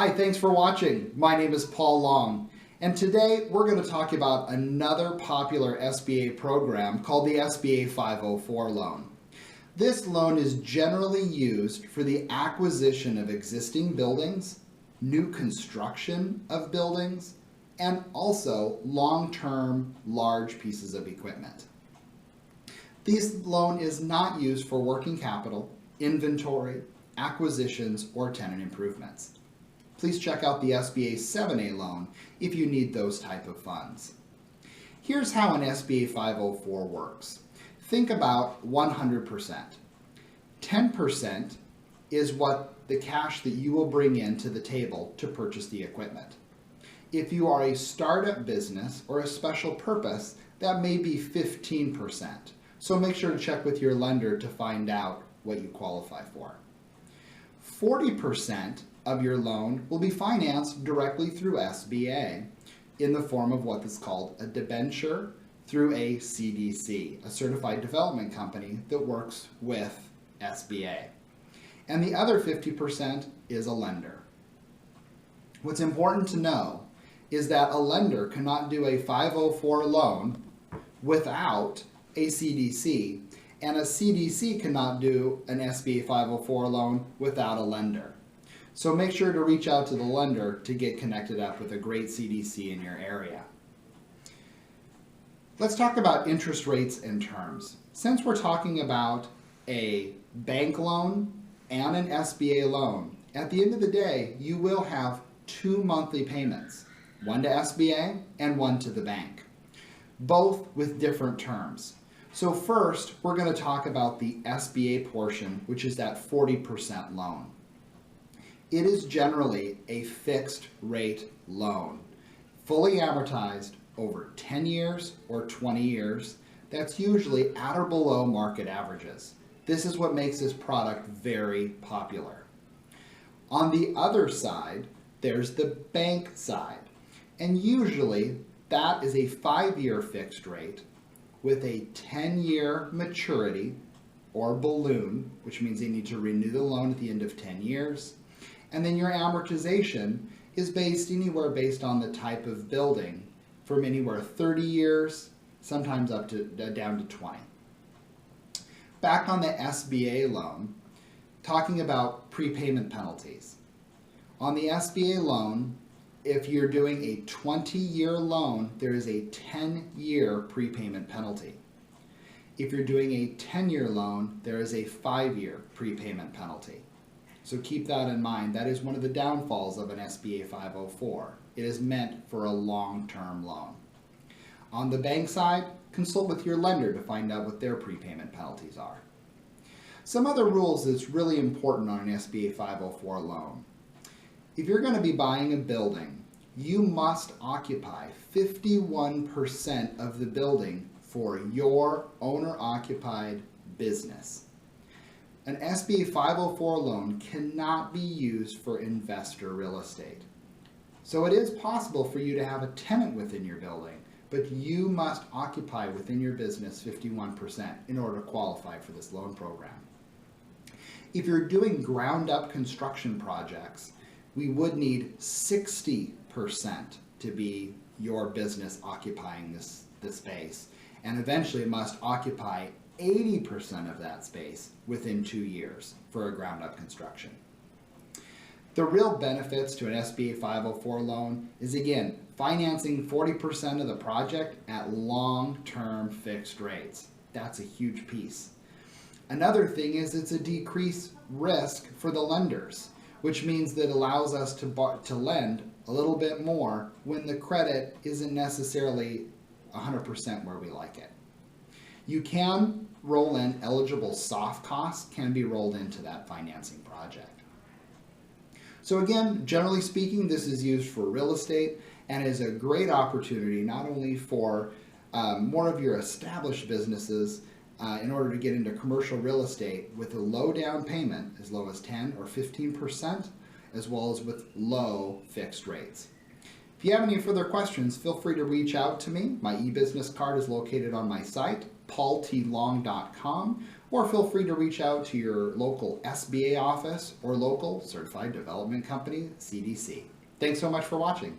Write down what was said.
Hi, thanks for watching. My name is Paul Long, and today we're going to talk about another popular SBA program called the SBA 504 loan. This loan is generally used for the acquisition of existing buildings, new construction of buildings, and also long-term large pieces of equipment. This loan is not used for working capital, inventory, acquisitions, or tenant improvements. Please check out the SBA 7A loan if you need those type of funds. Here's how an SBA 504 works. Think about 100%. 10% is what the cash that you will bring into the table to purchase the equipment. If you are a startup business or a special purpose, that may be 15%. So make sure to check with your lender to find out what you qualify for. 40% of your loan will be financed directly through SBA in the form of what is called a debenture through a CDC, a Certified Development Company that works with SBA. And the other 50% is a lender. What's important to know is that a lender cannot do a 504 loan without a CDC, and a CDC cannot do an SBA 504 loan without a lender. So make sure to reach out to the lender to get connected up with a great CDC in your area. Let's talk about interest rates and terms. Since we're talking about a bank loan and an SBA loan, at the end of the day, you will have 2 monthly payments, one to SBA and one to the bank, both with different terms. So first, we're going to talk about the SBA portion, which is that 40% loan. It is generally a fixed rate loan, fully amortized over 10 years or 20 years. That's usually at or below market averages. This is what makes this product very popular. On the other side, there's the bank side. And usually that is a 5-year fixed rate with a 10-year maturity or balloon, which means they need to renew the loan at the end of 10 years. And then your amortization is based on the type of building, from anywhere 30 years, sometimes up to down to 20. Back on the SBA loan, talking about prepayment penalties. On the SBA loan, if you're doing a 20-year loan, there is a 10-year prepayment penalty. If you're doing a 10-year loan, there is a 5-year prepayment penalty. So keep that in mind. That is one of the downfalls of an SBA 504. It is meant for a long-term loan. On the bank side, consult with your lender to find out what their prepayment penalties are. Some other rules that's really important on an SBA 504 loan. If you're going to be buying a building, you must occupy 51% of the building for your owner-occupied business. An SBA 504 loan cannot be used for investor real estate. So it is possible for you to have a tenant within your building, but you must occupy within your business 51% in order to qualify for this loan program. If you're doing ground-up construction projects, we would need 60% to be your business occupying this space, and eventually it must occupy 80% of that space within 2 years for a ground-up construction. The real benefits to an SBA 504 loan is, again, financing 40% of the project at long-term fixed rates. That's a huge piece. Another thing is it's a decreased risk for the lenders, which means that it allows us to lend a little bit more when the credit isn't necessarily 100% where we like it. You can roll in eligible soft costs, can be rolled into that financing project. So again, generally speaking, this is used for real estate and is a great opportunity not only for more of your established businesses in order to get into commercial real estate with a low down payment, as low as 10 or 15%, as well as with low fixed rates. If you have any further questions, feel free to reach out to me. My e-business card is located on my site, paultlong.com, or feel free to reach out to your local SBA office or local Certified Development Company, CDC. Thanks so much for watching.